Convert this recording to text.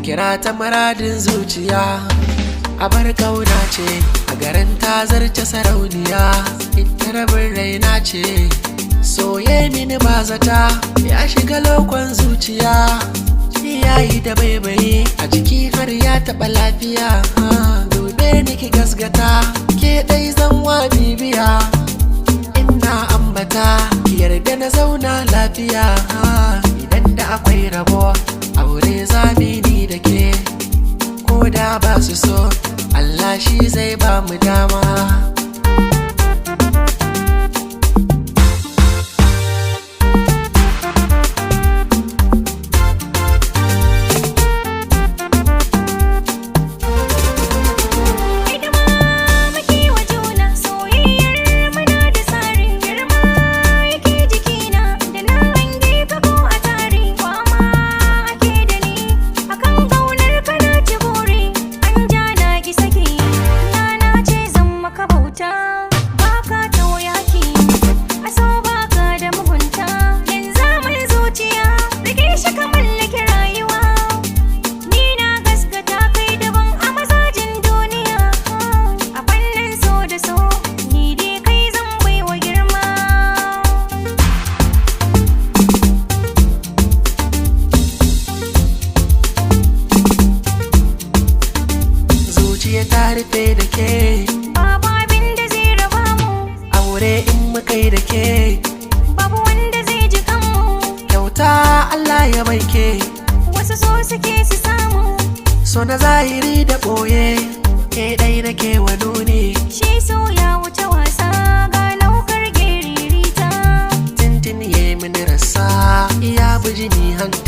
kira ta muradin zuciya. Abar kauna ce a garin ta zarce sarauniya. Ita rabin raina ce, soye mini ba zata ya shiga lokon zuciya. Yayi da baibaye a jiki har ya taɓa lafiya. Dube ni ki gasgata, ke ɗai zan wa bibiya. Ina ambata ki yarda na zauna lafiya. Idan da akwai rabo aure zamini da ke, ko da ba su so Allah shi zai ba mu dama. Ta rufe da ke, babu abin da zai raba mu. Aure in muka yi da ke, babu wanda zai ji kanmu. Kyauta Allah ya baike, wasu so suke su samu. So na zahiri da ɓoye, ke ɗai nake wa nuni. Shi so ya wuce wasa, ga laukar geririta. Tintin ya mini rasa, iya bijini hannu.